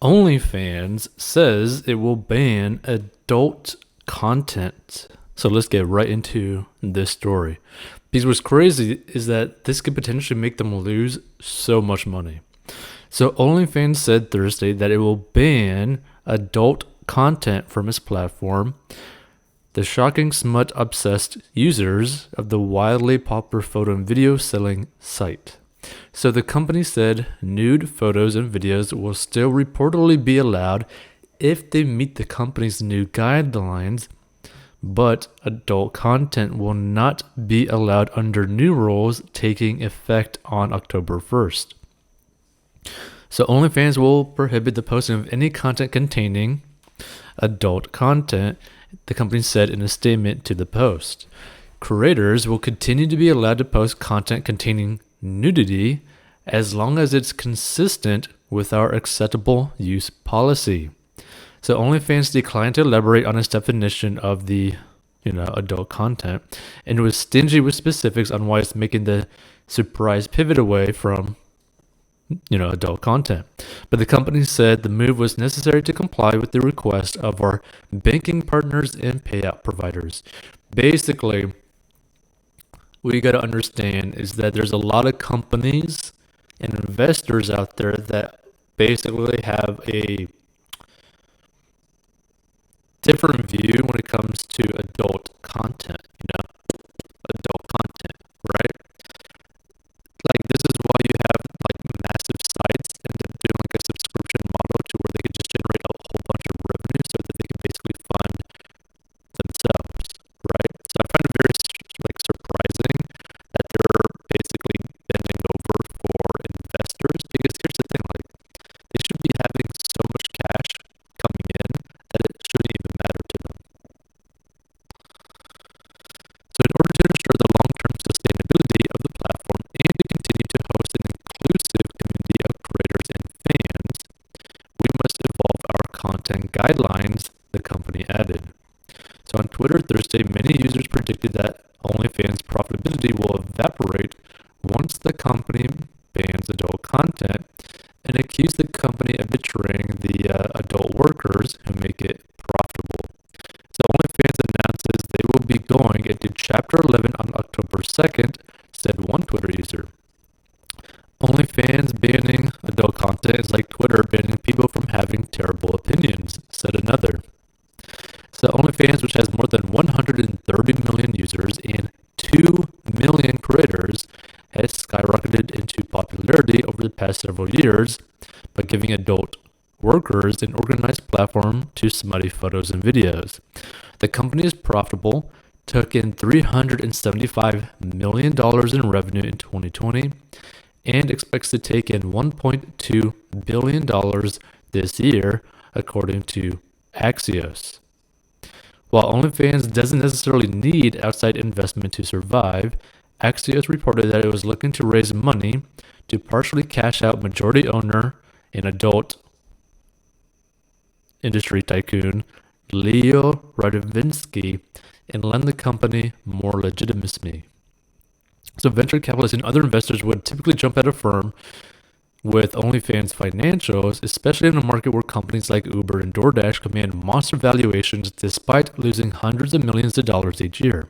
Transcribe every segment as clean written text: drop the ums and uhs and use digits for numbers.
OnlyFans says it will ban adult content. So let's get right into this story. Because what's crazy is that this could potentially make them lose so much money. So OnlyFans said Thursday that it will ban adult content from its platform. The shocking smut-obsessed users of the wildly popular photo and video selling site. So the company said nude photos and videos will still reportedly be allowed if they meet the company's new guidelines, but adult content will not be allowed under new rules taking effect on October 1st. So OnlyFans will prohibit the posting of any content containing adult content, the company said in a statement to the Post. Creators will continue to be allowed to post content containing nudity as long as it's consistent with our acceptable use policy. So OnlyFans declined to elaborate on its definition of the adult content, and was stingy with specifics on why it's making the surprise pivot away from adult content. But the company said the move was necessary to comply with the request of our banking partners and payout providers. Basically, what you got to understand is that there's a lot of companies and investors out there that basically have a different view when it comes to adult content, adult content, right? Like, this is why you have like massive sites end up doing like a subscription model to where they can just generate a whole bunch of revenue so that they can basically fund themselves, right? So I find it very surprising that they're basically bending over for investors, because here's the thing, like, they should be having so much cash coming in that it shouldn't even matter to them. So in order to ensure the long-term sustainability of the platform and to continue to host an inclusive community of creators and fans, we must evolve our content guidelines, the company added. So on Twitter Thursday, many users predicted that OnlyFans profitability will evaporate once the company bans adult content, and accused the company of betraying the adult workers who make it profitable. So OnlyFans announces they will be going into Chapter 11 on October 2nd, said one Twitter user. OnlyFans banning adult content is like Twitter banning people from having terrible opinions, said another. So OnlyFans, which has more than 130 million users and 2 million creators, has skyrocketed into popularity over the past several years by giving adult workers an organized platform to smutty photos and videos. The company is profitable, took in $375 million in revenue in 2020, and expects to take in $1.2 billion this year, according to Axios. While OnlyFans doesn't necessarily need outside investment to survive, Axios reported that it was looking to raise money to partially cash out majority owner and adult industry tycoon Leo Radovinsky and lend the company more legitimacy. So venture capitalists and other investors would typically jump at a firm with OnlyFans financials, especially in a market where companies like Uber and DoorDash command monster valuations despite losing hundreds of millions of dollars each year.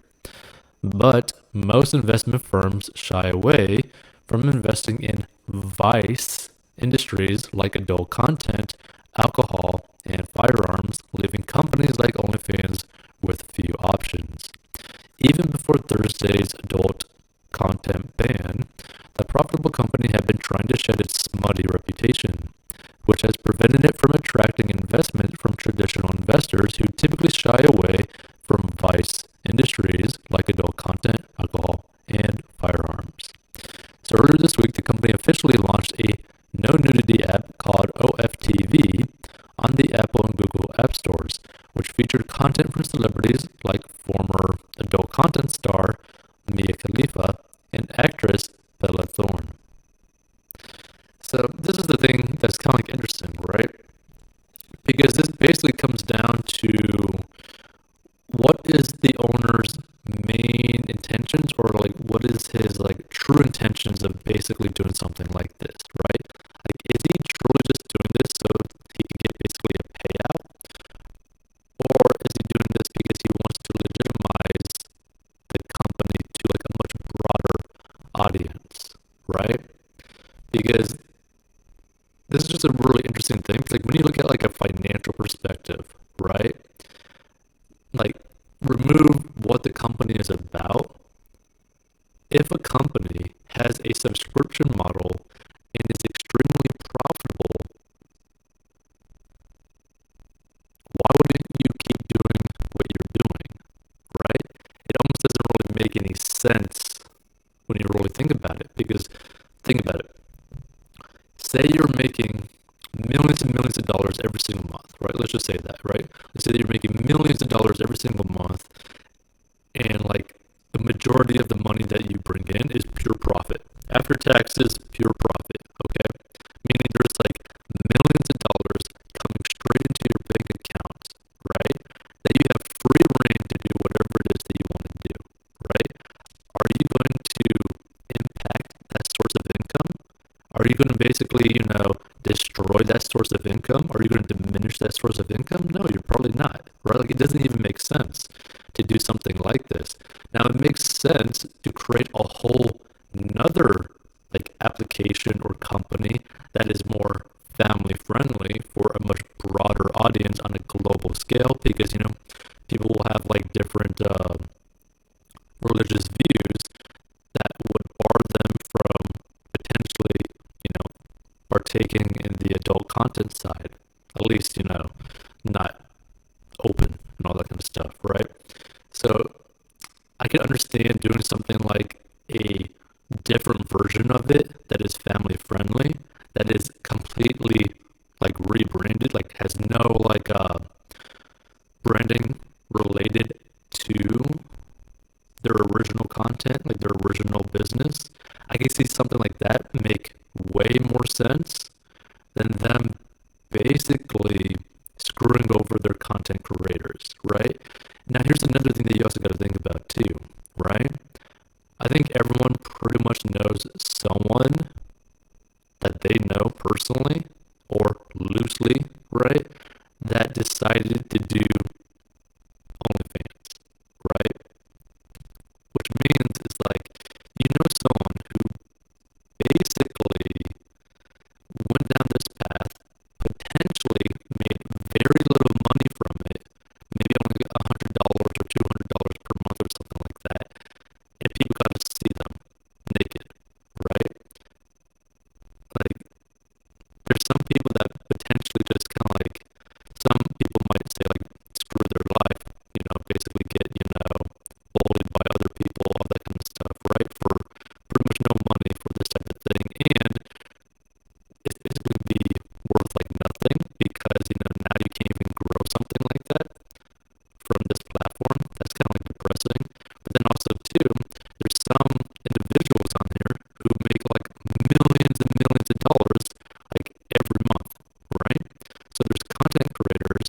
But most investment firms shy away from investing in vice industries like adult content, alcohol, and firearms, leaving companies like OnlyFans with few options. Even before Thursday's adult content ban, the profitable company had been trying to shed its smutty reputation, which has prevented it from attracting investment from traditional investors who typically shy away from vice industries like adult content, alcohol, and firearms. So earlier this week, the company officially launched a no nudity app called OFTV on the Apple and Google App Stores, which featured content from celebrities like former adult content star Mia Khalifa and actress Bella Thorne. So this is the thing that's kind of interesting, right? Because this basically comes down to what is the owner's main intentions, or like what is his like true intentions of basically doing something like this, right? Like, is he truly just doing this so he interesting thing. Like when you look at like a financial perspective, right? Like remove what the company is about. If a company has a subscription model and is extremely profitable, why wouldn't you keep doing what you're doing, right? It almost doesn't really make any sense when you really think about it. Because think about it. Say you're making millions and millions of dollars every single month, right? Let's just say that, right? Let's say that you're making millions of dollars every single month, and like the majority of the money that you bring in is pure profit. After taxes, pure profit, okay? Meaning there's like millions of dollars coming straight into your bank account, right? That you have free reign to do whatever it is that you want to do, right? Are you going to impact that source of income? Are you going to basically, destroy that source of income? Are you going to diminish that source of income? No, you're probably not, right? Like it doesn't even make sense to do something like this. Now it makes sense to create a whole another like application or company that is more family friendly for a much broader audience on a global scale, because people will have like different religious views that would bar them from potentially, partaking in the adult content side, at least, not open and all that kind of stuff, right? So I can understand doing something like a different version of it that is family friendly, that is completely like rebranded, like has no like branding related to their original content, like their original business. I can see something like that make way more sense than them basically screwing over their content creators, right? Now, here's another thing that you also got to think about too, right? I think everyone pretty much knows someone that they know personally or loosely, right? That decided to do OnlyFans, right? Which means it's like, someone who basically went down this path, potentially made very little money from it, maybe only $100 or $200 per month or something like that, and people got to see them naked, right? Like, there's some people that potentially just kind of like, some people might say like, screw their life, basically get, bullied by other people, all that kind of stuff, right? For pretty much no money for this type of thing, and it's basically be worth like nothing because now you can't even grow something like that from this platform. That's kind of like depressing. But then also too, there's some individuals on here who make like millions and millions of dollars like every month, right? So there's content creators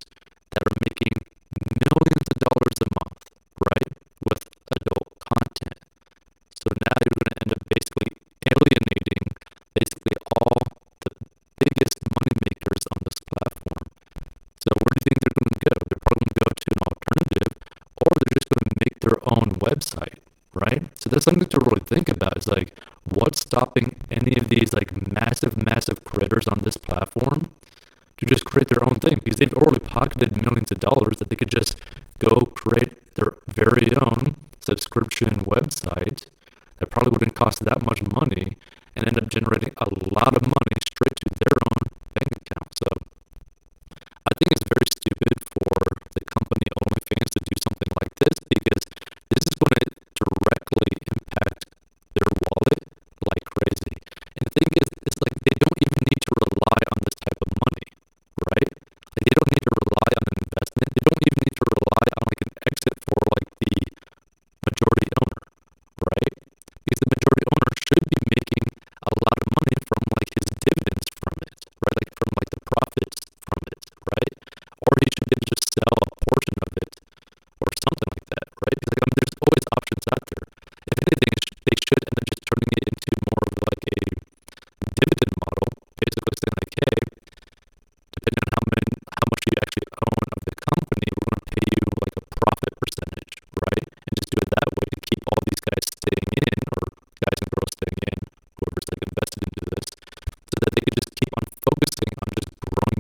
that are making millions of dollars a month, right, with adult content. So now you're going to end up basically alienating basically all the biggest money makers on this platform. So where do you think they're going to go? They're probably going to go to an alternative, or they're just going to make their own website, right? So that's something to really think about. Is like, what's stopping any of these like massive, massive creators on this platform to just create their own thing? Because they've already pocketed millions of dollars that they could just go create their very own subscription website that probably wouldn't cost that much money and end up generating a lot of money straight to their own bank account. So I think it's very stupid for the company OnlyFans to do something like this, because this is going to directly impact their wallet like crazy. And the thing is, it's like they don't even need to rely on this type of money, right? Like they don't need to rely on an investment. They don't even need to rely on like an exit for like the majority owner, right? Because the majority owner should be making a lot of money from like his dividends from it, right? Like from like the profits from it, right? Or he should be able to just sell a portion of it or something like that, right? Because like, there's always options out there. If anything, they should end up just turning it into more of like a dividend model, basically saying like, hey, depending on how much you actually own of the company, we're going to pay you like a profit percentage, right? And just do it that way to keep all these guys staying in, or guys and girls staying in, whoever's like invested into this, so that they can just keep on focusing on just growing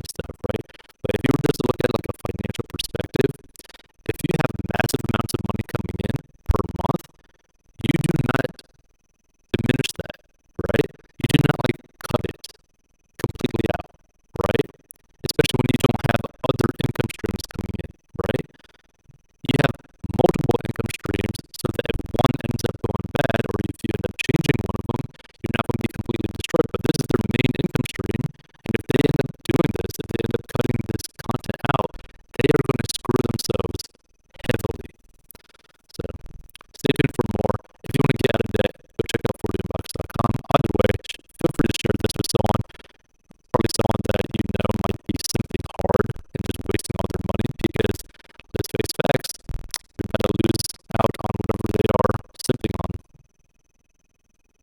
stuff, right? But if you were just to look at like a financial perspective, if you have massive amounts of money coming in per month, you do not diminish that, right? You do not like cut it completely out, right? Especially when you don't have other income streams coming in, right? You have multiple income streams so that if one ends up going bad or if you end up changing one of them, you're not going to be completely destroyed. But this is their main income stream. And if they end up doing this, if they end up cutting this content out, they are going to screw themselves heavily. So stay tuned for more. If you want to get out of debt, go check out 40inbox.com. Either way, feel free to share this with someone, probably someone that you know might be simping hard and just wasting all their money because, let's face facts,